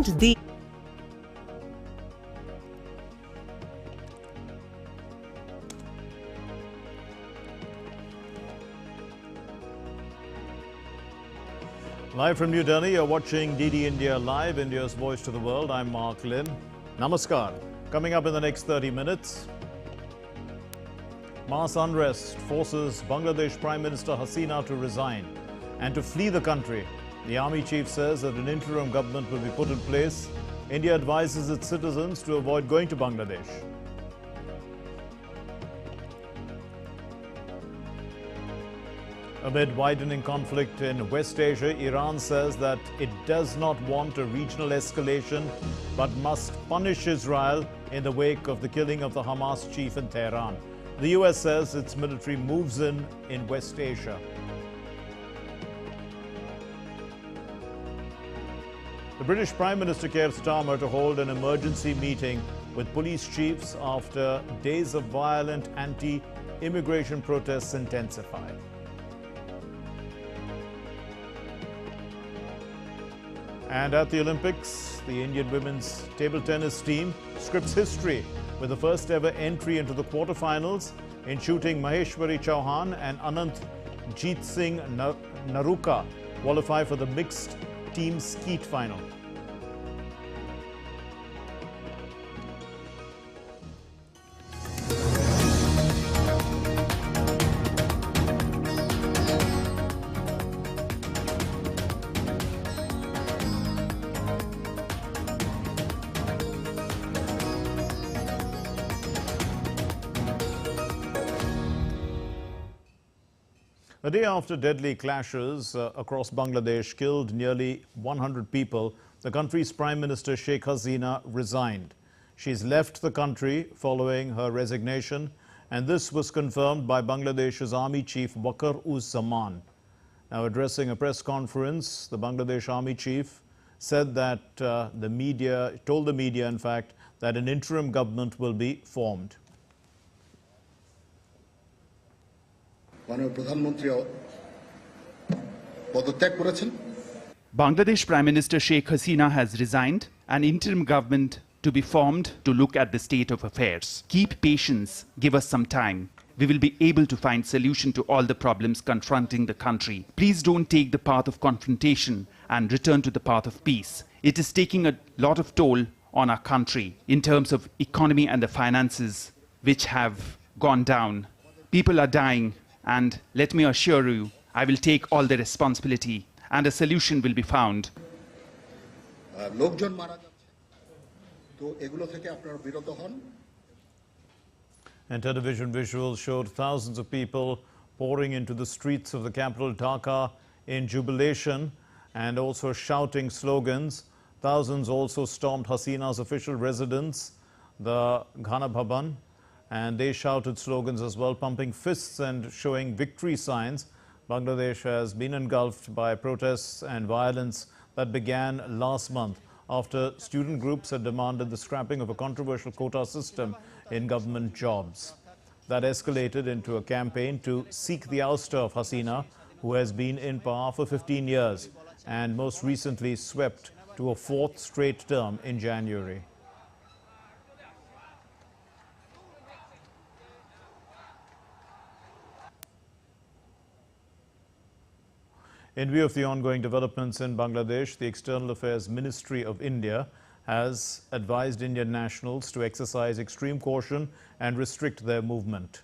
and the Live from New Delhi, you're watching DD India Live, India's voice to the world. I'm Mark Lynn. Namaskar. Coming up in the next 30 minutes, mass unrest forces Bangladesh Prime Minister Hasina to resign and to flee the country. The army chief says that an interim government will be put in place. India advises its citizens to avoid going to Bangladesh. Amid widening conflict in West Asia, Iran says that it does not want a regional escalation but must punish Israel in the wake of the killing of the Hamas chief in Tehran. The US says its military moves in West Asia. The British Prime Minister Keir Starmer to hold an emergency meeting with police chiefs after days of violent anti-immigration protests intensified. And at the Olympics, the Indian women's table tennis team scripts history with the first ever entry into the quarterfinals. In shooting, Maheshwari Chauhan and Anant Jeet Singh Naruka qualify for the mixed team skeet final. A day after deadly clashes across Bangladesh killed nearly 100 people, the country's Prime Minister Sheikh Hasina resigned. She's left the country following her resignation, and this was confirmed by Bangladesh's Army Chief Wakar-uz-Zaman. Now, addressing a press conference, the Bangladesh Army Chief said that told the media, in fact, that an interim government will be formed. Bangladesh Prime Minister Sheikh Hasina has resigned. An interim government to be formed to look at the state of affairs. Keep patience, give us some time. We will be able to find solution to all the problems confronting the country. Please don't take the path of confrontation and return to the path of peace. It is taking a lot of toll on our country in terms of economy and the finances, which have gone down. People are dying. And let me assure you, I will take all the responsibility and a solution will be found. And television visuals showed thousands of people pouring into the streets of the capital Dhaka in jubilation and also shouting slogans. Thousands also stormed Hasina's official residence, the Ghana Bhavan, and they shouted slogans as well, pumping fists and showing victory signs. Bangladesh has been engulfed by protests and violence that began last month after student groups had demanded the scrapping of a controversial quota system in government jobs. That escalated into a campaign to seek the ouster of Hasina, who has been in power for 15 years and most recently swept to a fourth straight term in January. In view of the ongoing developments in Bangladesh, the External Affairs Ministry of India has advised Indian nationals to exercise extreme caution and restrict their movement.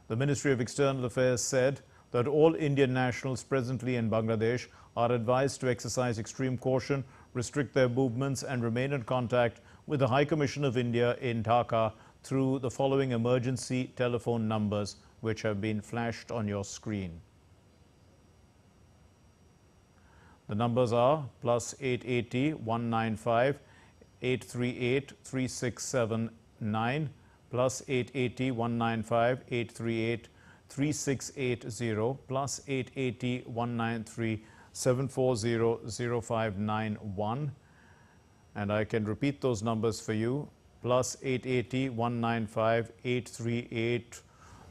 The Ministry of External Affairs said that all Indian nationals presently in Bangladesh are advised to exercise extreme caution, restrict their movements and remain in contact with the High Commission of India in Dhaka through the following emergency telephone numbers, which have been flashed on your screen. The numbers are +880 195 838 3679, +880 195 838 3680, +880 193 740 0591. And I can repeat those numbers for you. +880 195 838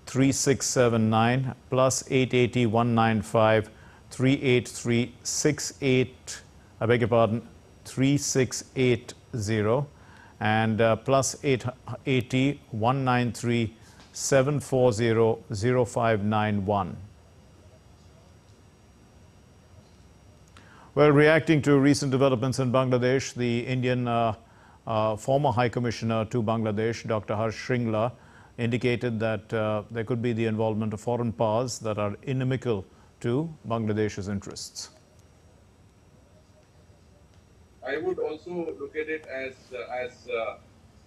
3679, +880 195 38368, I beg your pardon, 3680 and plus 880 193 740 0591. Well, reacting to recent developments in Bangladesh, the Indian former High Commissioner to Bangladesh, Dr. Harsh Shringla, indicated that there could be the involvement of foreign powers that are inimical to Bangladesh's interests. I would also look at it as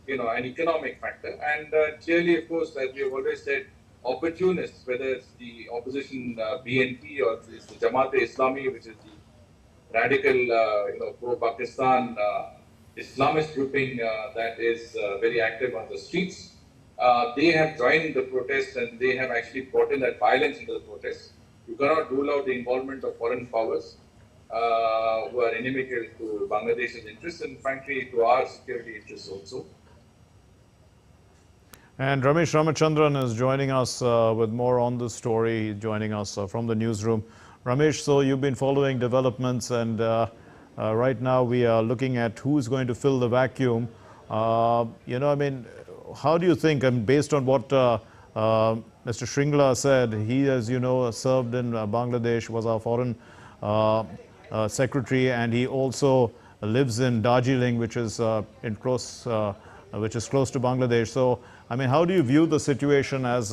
an economic factor, and clearly, of course, as we have always said, opportunists, whether it's the opposition BNP or it's the Jamaat-e-Islami, which is the radical, pro-Pakistan Islamist grouping that is very active on the streets. They have joined the protest and they have actually brought in that violence into the protest. You cannot rule out the involvement of foreign powers who are inimical to Bangladesh's interests and frankly to our security interests also. And Ramesh Ramachandran is joining us with more on this story, joining us from the newsroom. Ramesh, so you've been following developments and right now we are looking at who's going to fill the vacuum. How do you think, based on what Mr. Shringla said, he, as you know, served in Bangladesh, was our foreign secretary, and he also lives in Darjeeling, which is close to Bangladesh. So, how do you view the situation as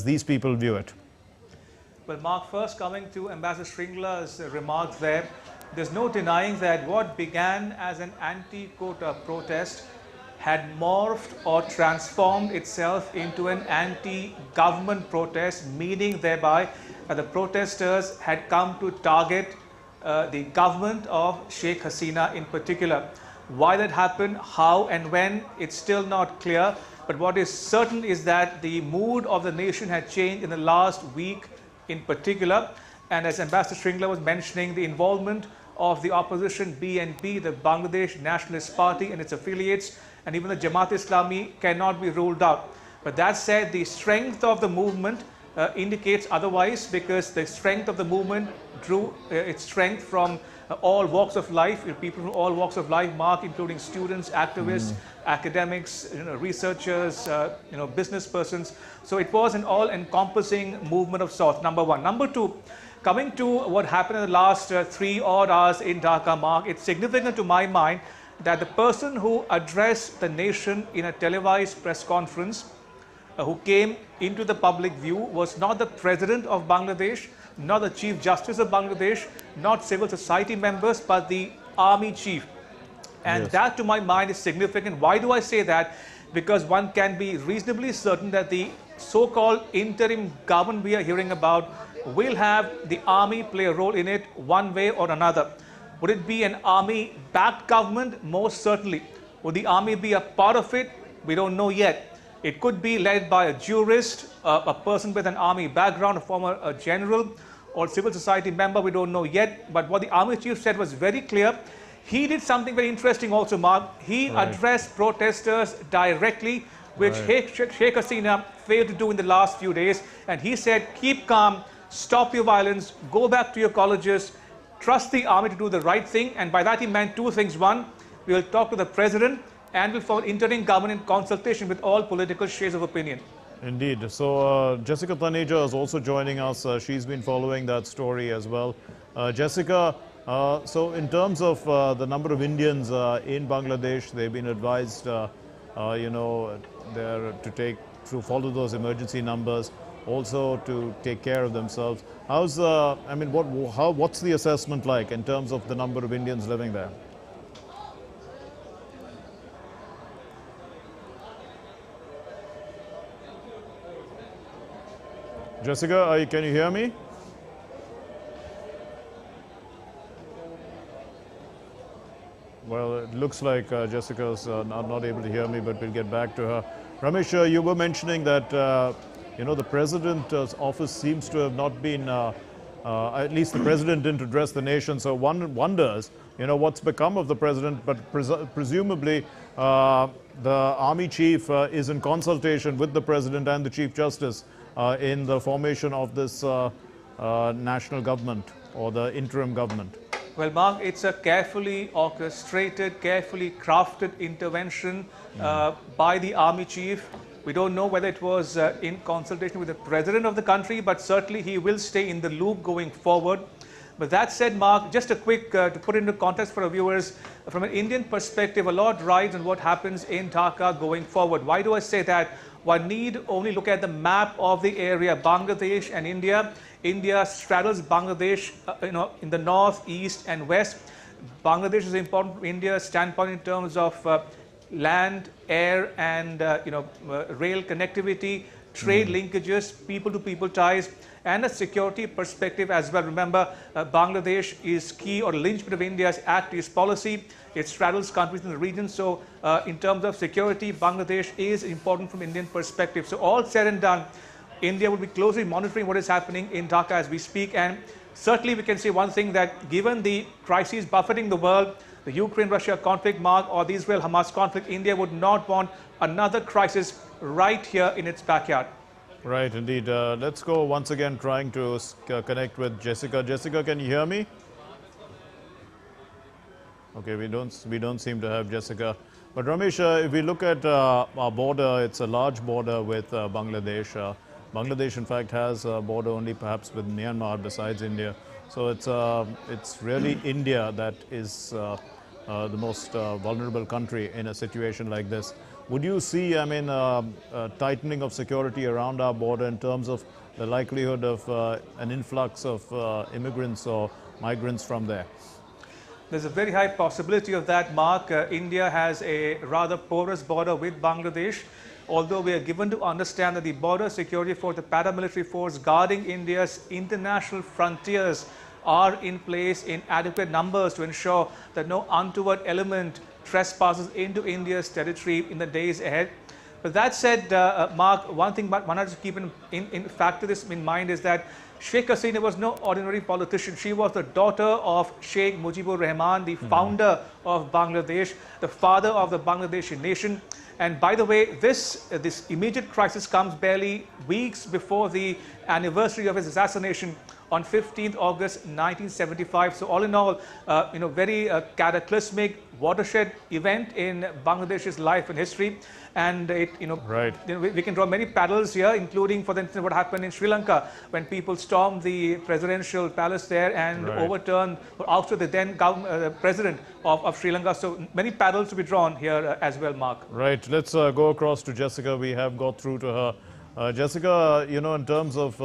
these people view it? Well, Mark, first coming to Ambassador Shringla's remarks there's no denying that what began as an anti-quota protest had morphed or transformed itself into an anti-government protest, meaning thereby that the protesters had come to target the government of Sheikh Hasina in particular. Why that happened, how and when, it's still not clear. But what is certain is that the mood of the nation had changed in the last week in particular. And as Ambassador Shringla was mentioning, the involvement of the opposition BNP, the Bangladesh Nationalist Party and its affiliates, and even the Jamaat-e-Islami cannot be ruled out. But that said, the strength of the movement indicates otherwise, because the strength of the movement drew its strength from all walks of life, people from all walks of life, Mark, including students, activists, academics, researchers, business persons. So it was an all-encompassing movement of sorts, number one. Number two, coming to what happened in the last 3 odd hours in Dhaka, Mark, it's significant to my mind that the person who addressed the nation in a televised press conference, who came into the public view, was not the President of Bangladesh, not the Chief Justice of Bangladesh, not civil society members, but the Army Chief. And yes, that to my mind is significant. Why do I say that? Because one can be reasonably certain that the so-called interim government we are hearing about will have the army play a role in it one way or another. Would it be an army-backed government? Most certainly. Would the army be a part of it? We don't know yet. It could be led by a jurist, a person with an army background, a former general, or civil society member. We don't know yet. But what the army chief said was very clear. He did something very interesting also, Mark. He addressed protesters directly, which Sheikh Hasina failed to do in the last few days. And he said, keep calm, stop your violence, go back to your colleges, trust the army to do the right thing. And by that he meant two things. One, we will talk to the president and will form interim government in consultation with all political shades of opinion. Indeed. So Jessica Taneja is also joining us. She's been following that story as well. Jessica, so in terms of the number of Indians in Bangladesh, they've been advised, they're to follow those emergency numbers, also to take care of themselves. How's what's the assessment like in terms of the number of Indians living there? Jessica, can you hear me? Well, it looks like Jessica's not able to hear me, but we'll get back to her. Ramesh, you were mentioning that, the president's office seems to have not been, at least the president didn't address the nation. So one wonders, what's become of the president, but presumably the army chief is in consultation with the president and the chief justice in the formation of this national government or the interim government. Well, Mark, it's a carefully orchestrated, carefully crafted intervention by the army chief. We don't know whether it was in consultation with the president of the country, but certainly he will stay in the loop going forward. But that said, Mark, just a quick, to put into context for our viewers, from an Indian perspective, a lot rides on what happens in Dhaka going forward. Why do I say that? One need only look at the map of the area, Bangladesh and India. India straddles Bangladesh, in the north, east, and west. Bangladesh is important from India's standpoint in terms of land, air, and rail connectivity, trade linkages, people-to-people ties, and a security perspective as well. Remember, Bangladesh is key or linchpin of India's Act East policy. It straddles countries in the region. So in terms of security, Bangladesh is important from Indian perspective. So all said and done, India will be closely monitoring what is happening in Dhaka as we speak. And certainly we can say one thing, that given the crises buffeting the world, the Ukraine-Russia conflict, Mark, or the Israel-Hamas conflict, India would not want another crisis right here in its backyard. Right, indeed. Let's go once again trying to connect with Jessica. Jessica, can you hear me? Okay, we don't seem to have Jessica. But Ramesh, if we look at our border, it's a large border with Bangladesh. Bangladesh, in fact, has a border only perhaps with Myanmar besides India. So it's really India that is the most vulnerable country in a situation like this. Would you see, tightening of security around our border in terms of the likelihood of an influx of immigrants or migrants from there? There's a very high possibility of that, Mark. India has a rather porous border with Bangladesh, although we are given to understand that the border security force, the paramilitary force guarding India's international frontiers, are in place in adequate numbers to ensure that no untoward element trespasses into India's territory in the days ahead. But that said, Mark, one thing one has to keep factor this in mind is that Sheikh Hasina was no ordinary politician. She was the daughter of Sheikh Mujibur Rahman, the founder of Bangladesh, the father of the Bangladeshi nation. And by the way, this immediate crisis comes barely weeks before the anniversary of his assassination on 15th August 1975. So all in all, very cataclysmic watershed event in Bangladesh's life and history. And we can draw many parallels here, including, for instance, what happened in Sri Lanka when people stormed the presidential palace there and overturned or ousted the then president of Sri Lanka. So many parallels to be drawn here as well, Mark. Right. Let's go across to Jessica. We have got through to her. Jessica, in terms of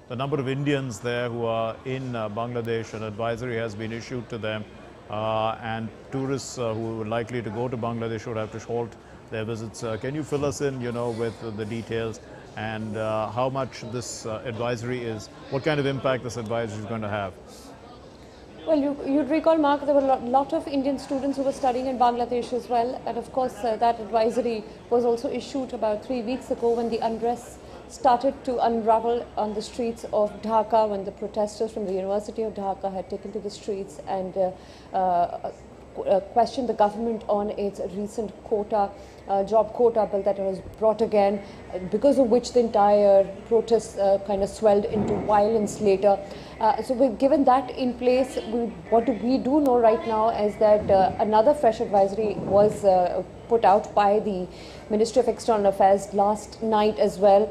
the number of Indians there who are in Bangladesh, an advisory has been issued to them, and tourists who are likely to go to Bangladesh would have to halt their visits. Can you fill us in, with the details and how much this advisory is, what kind of impact this advisory is going to have? Well, you'd recall, Mark, there were a lot of Indian students who were studying in Bangladesh as well. And of course, that advisory was also issued about 3 weeks ago when the unrest started to unravel on the streets of Dhaka, when the protesters from the University of Dhaka had taken to the streets and questioned the government on its recent job quota bill that was brought again, because of which the entire protest kind of swelled into violence later. Given that in place, what we do know right now is that another fresh advisory was put out by the Ministry of External Affairs last night as well.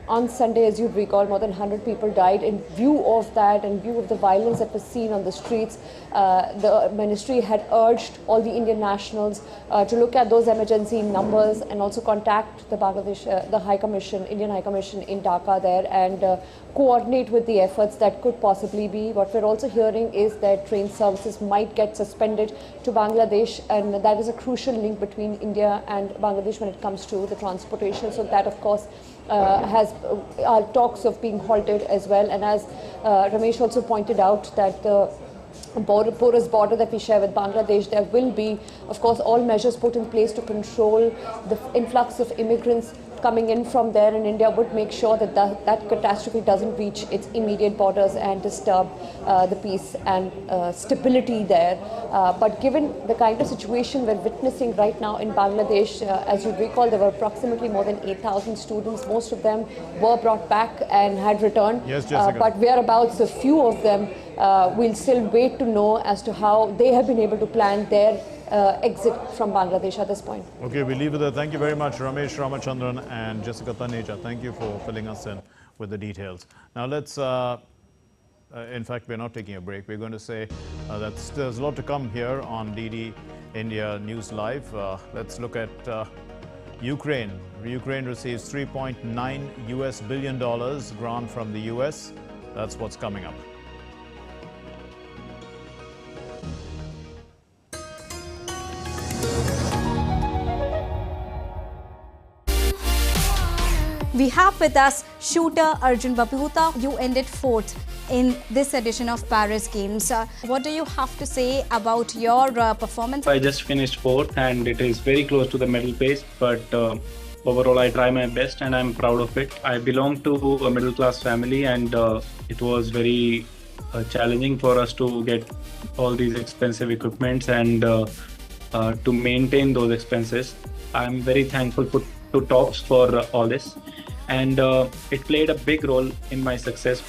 On Sunday, as you'd recall, more than 100 people died. In view of that, in view of the violence that was seen on the streets, the ministry had urged all the Indian nationals to look at those emergency numbers and also contact the Bangladesh, the High Commission, Indian High Commission in Dhaka there, and coordinate with the efforts that could possibly be. What we're also hearing is that train services might get suspended to Bangladesh, and that is a crucial link between India and Bangladesh when it comes to the transportation. So that, of course, has talks of being halted as well. And as Ramesh also pointed out, that the porous border that we share with Bangladesh, there will be, of course, all measures put in place to control the influx of immigrants coming in from there, and India would make sure that that catastrophe doesn't reach its immediate borders and disturb the peace and stability there. But given the kind of situation we're witnessing right now in Bangladesh, as you recall, there were approximately more than 8,000 students. Most of them were brought back and had returned. Yes, Jessica. But whereabouts a few of them we'll still wait to know as to how they have been able to plan their exit from Bangladesh at this point. Okay, we leave it there. Thank you very much, Ramesh Ramachandran and Jessica Taneja. Thank you for filling us in with the details. Now let's, in fact, we're not taking a break. We're going to say that there's a lot to come here on DD India News Live. Let's look at Ukraine. Ukraine receives $3.9 billion grant from the US. That's what's coming up. We have with us shooter Arjun Baputa. You ended 4th in this edition of Paris Games. What do you have to say about your performance? I just finished 4th and it is very close to the medal pace, but overall I try my best and I'm proud of it. I belong to a middle class family and it was very challenging for us to get all these expensive equipments and to maintain those expenses. I'm very thankful to TOPS for all this, and it played a big role in my success.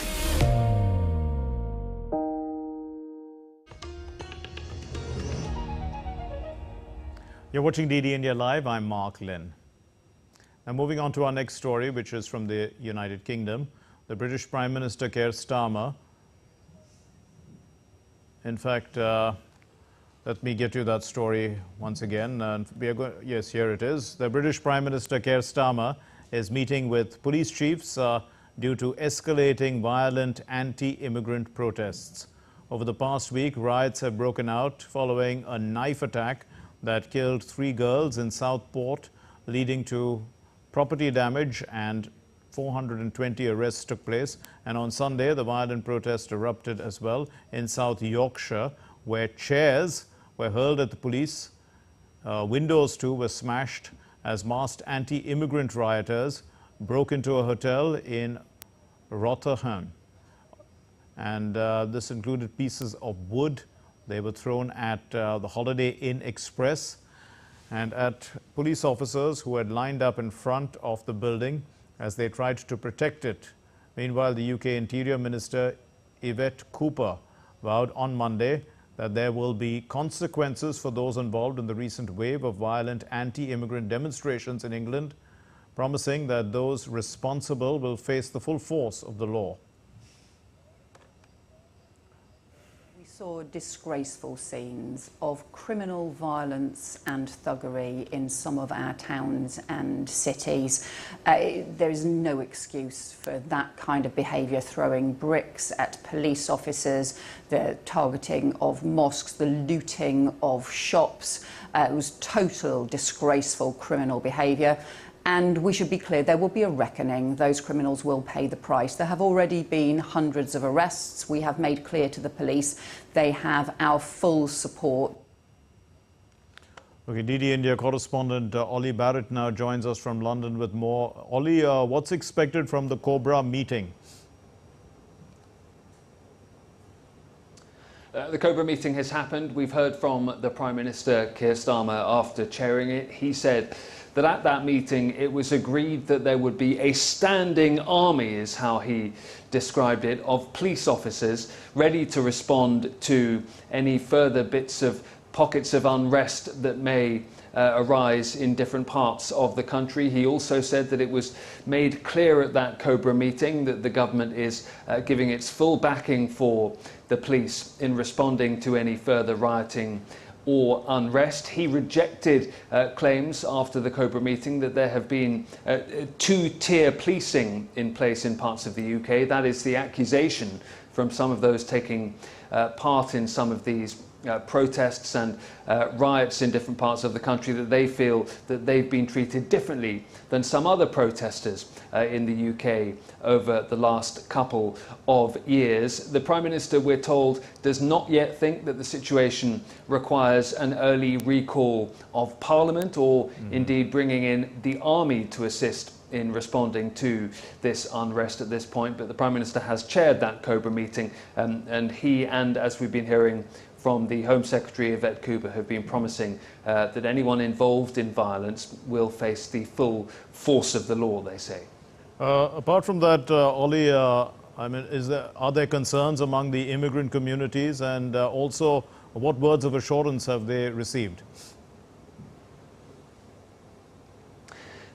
You're watching DD India Live. I'm Mark Lynn. Now moving on to our next story, which is from the United Kingdom. The British Prime Minister Keir Starmer, in fact, let me get you that story once again. Yes, here it is. The British Prime Minister Keir Starmer is meeting with police chiefs due to escalating violent anti-immigrant protests. Over the past week, riots have broken out following a knife attack that killed 3 girls in Southport, leading to property damage, and 420 arrests took place. And on Sunday, the violent protest erupted as well in South Yorkshire, where chairs were hurled at the police. Windows too were smashed as masked anti-immigrant rioters broke into a hotel in Rotherham. And this included pieces of wood. They were thrown at the Holiday Inn Express and at police officers who had lined up in front of the building as they tried to protect it. Meanwhile, the UK Interior Minister Yvette Cooper vowed on Monday that there will be consequences for those involved in the recent wave of violent anti-immigrant demonstrations in England, promising that those responsible will face the full force of the law. We saw disgraceful scenes of criminal violence and thuggery in some of our towns and cities. There is no excuse for that kind of behaviour, throwing bricks at police officers, the targeting of mosques, the looting of shops. It was total disgraceful criminal behaviour. And we should be clear, there will be a reckoning. Those criminals will pay the price. There have already been hundreds of arrests. We have made clear to the police they have our full support. Okay, DD India correspondent Ollie Barrett now joins us from London with more. Ollie, what's expected from the Cobra meeting? The Cobra meeting has happened. We've heard from the Prime Minister Keir Starmer after chairing it. He said that at that meeting it was agreed that there would be a standing army, is how he described it, of police officers ready to respond to any further bits of pockets of unrest that may arise in different parts of the country. He also said that it was made clear at that Cobra meeting that the government is giving its full backing for the police in responding to any further rioting or unrest. He rejected claims after the Cobra meeting that there have been two-tier policing in place in parts of the UK. That is the accusation from some of those taking part in some of these protests and riots in different parts of the country, that they feel that they've been treated differently than some other protesters in the UK over the last couple of years. The Prime Minister, we're told, does not yet think that the situation requires an early recall of Parliament or indeed bringing in the army to assist in responding to this unrest at this point. But the Prime Minister has chaired that Cobra meeting, and he and, as we've been hearing from the Home Secretary Yvette Cooper, have been promising that anyone involved in violence will face the full force of the law, they say. Apart from that, Ollie, I mean, are there concerns among the immigrant communities, and also what words of assurance have they received?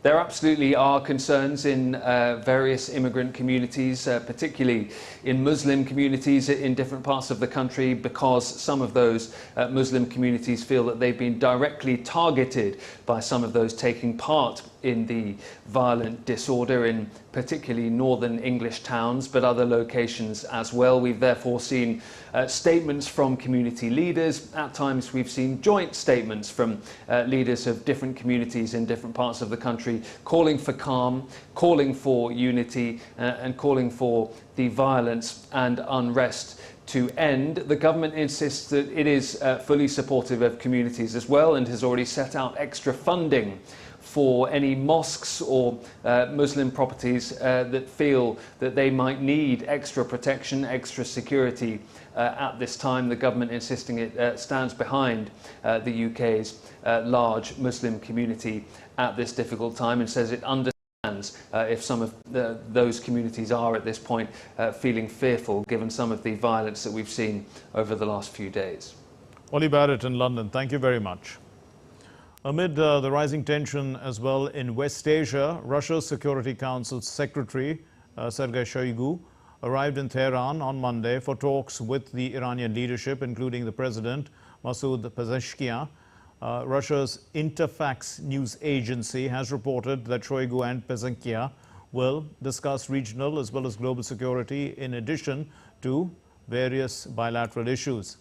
There absolutely are concerns in various immigrant communities, particularly in Muslim communities in different parts of the country, because some of those Muslim communities feel that they've been directly targeted by some of those taking part in the violent disorder in particularly northern English towns, but other locations as well. We've therefore seen statements from community leaders. At times we've seen joint statements from leaders of different communities in different parts of the country calling for calm, calling for unity, and calling for the violence and unrest to end. The government insists that it is fully supportive of communities as well, and has already set out extra funding for any mosques or Muslim properties that feel that they might need extra protection, extra security at this time. The government insisting it stands behind the UK's large Muslim community at this difficult time, and says it understands if some of those communities are at this point feeling fearful, given some of the violence that we've seen over the last few days. Ollie Barrett in London, thank you very much. Amid the rising tension as well in West Asia, Russia's Security Council Secretary Sergei Shoigu arrived in Tehran on Monday for talks with the Iranian leadership, including the president, Masoud Pezeshkian. Russia's Interfax news agency has reported that Shoigu and Pezeshkian will discuss regional as well as global security, in addition to various bilateral issues.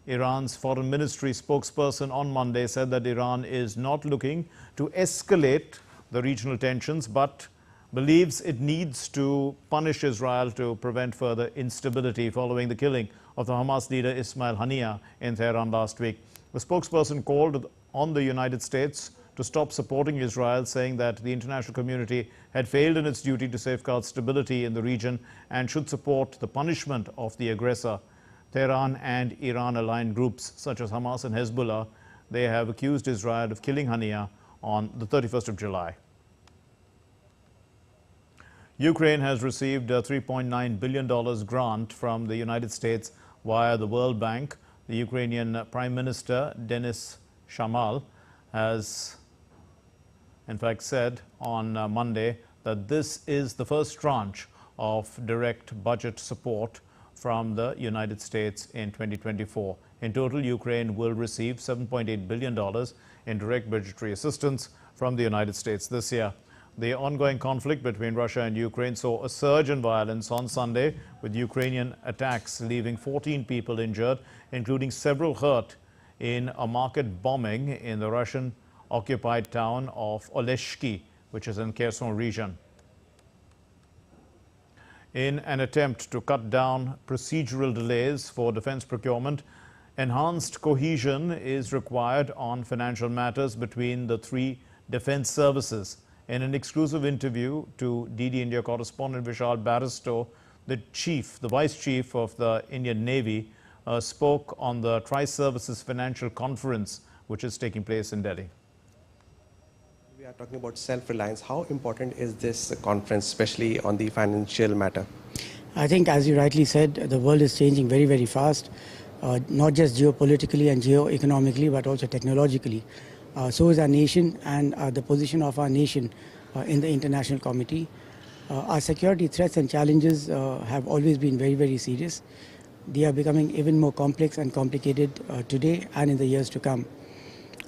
Iran's foreign ministry spokesperson on Monday said that Iran is not looking to escalate the regional tensions, but believes it needs to punish Israel to prevent further instability following the killing of the Hamas leader Ismail Haniyeh in Tehran last week. The spokesperson called on the United States to stop supporting Israel, saying that the international community had failed in its duty to safeguard stability in the region and should support the punishment of the aggressor. Tehran and Iran-aligned groups such as Hamas and Hezbollah, they have accused Israel of killing Haniyeh on the 31st of July. Ukraine has received a $3.9 billion grant from the United States via the World Bank. The Ukrainian Prime Minister Denis Shamal has in fact said on Monday that this is the first tranche of direct budget support from the United States in 2024. In total, Ukraine will receive $7.8 billion in direct budgetary assistance from the United States this year. The ongoing conflict between Russia and Ukraine saw a surge in violence on Sunday, with Ukrainian attacks leaving 14 people injured, including several hurt in a market bombing in the Russian-occupied town of Oleshki, which is in Kherson region. In an attempt to cut down procedural delays for defense procurement, enhanced cohesion is required on financial matters between the three defense services. In an exclusive interview to DD India correspondent Vishal Barristow, the Vice Chief of the Indian Navy, spoke on the Tri-Services Financial Conference, which is taking place in Delhi. We are talking about self-reliance. How important is this conference, especially on the financial matter? I think, as you rightly said, the world is changing very, very fast, not just geopolitically and geo-economically, but also technologically. So is our nation and the position of our nation in the international committee. Our security threats and challenges have always been very, very serious. They are becoming even more complex and complicated today and in the years to come.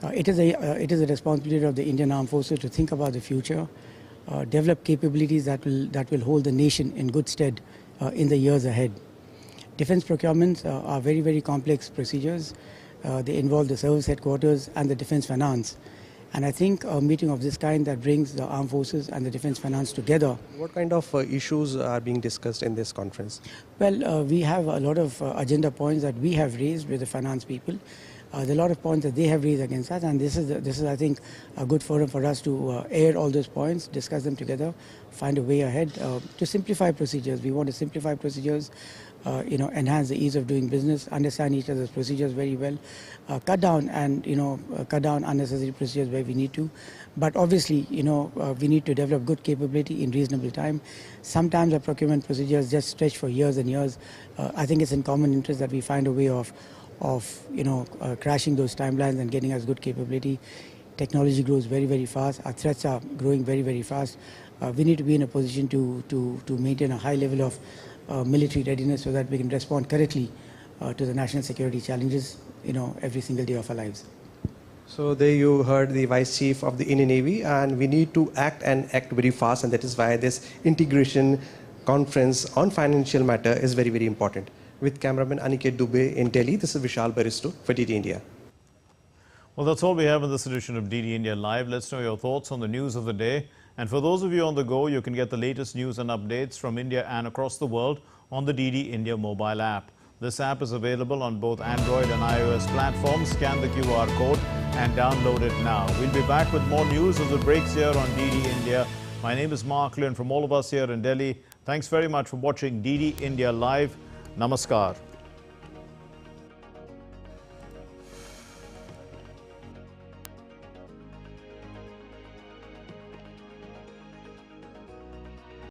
It is a responsibility of the Indian Armed Forces to think about the future, develop capabilities that will hold the nation in good stead in the years ahead. Defense procurements are very, very complex procedures. They involve the service headquarters and the defense finance. And I think a meeting of this kind that brings the armed forces and the defense finance together. What kind of issues are being discussed in this conference? Well, we have a lot of agenda points that we have raised with the finance people. There are a lot of points that they have raised against us, and this is I think, a good forum for us to air all those points, discuss them together, find a way ahead to simplify procedures. We want to simplify procedures, enhance the ease of doing business, understand each other's procedures very well, cut down unnecessary procedures where we need to. But obviously, we need to develop good capability in reasonable time. Sometimes our procurement procedures just stretch for years and years. I think it's in common interest that we find a way of crashing those timelines and getting us good capability. Technology grows very, very fast. Our threats are growing very, very fast. We need to be in a position to maintain a high level of military readiness so that we can respond correctly to the national security challenges, every single day of our lives. So there you heard the Vice Chief of the Indian Navy, and we need to act very fast, and that is why this integration conference on financial matter is very, very important. With cameraman Aniket Dubey in Delhi, this is Vishal Baristo for DD India. Well, that's all we have in this edition of DD India Live. Let's know your thoughts on the news of the day. And for those of you on the go, you can get the latest news and updates from India and across the world on the DD India mobile app. This app is available on both Android and iOS platforms. Scan the QR code and download it now. We'll be back with more news as it breaks here on DD India. My name is Mark Lynn from all of us here in Delhi. Thanks very much for watching DD India Live. Namaskar.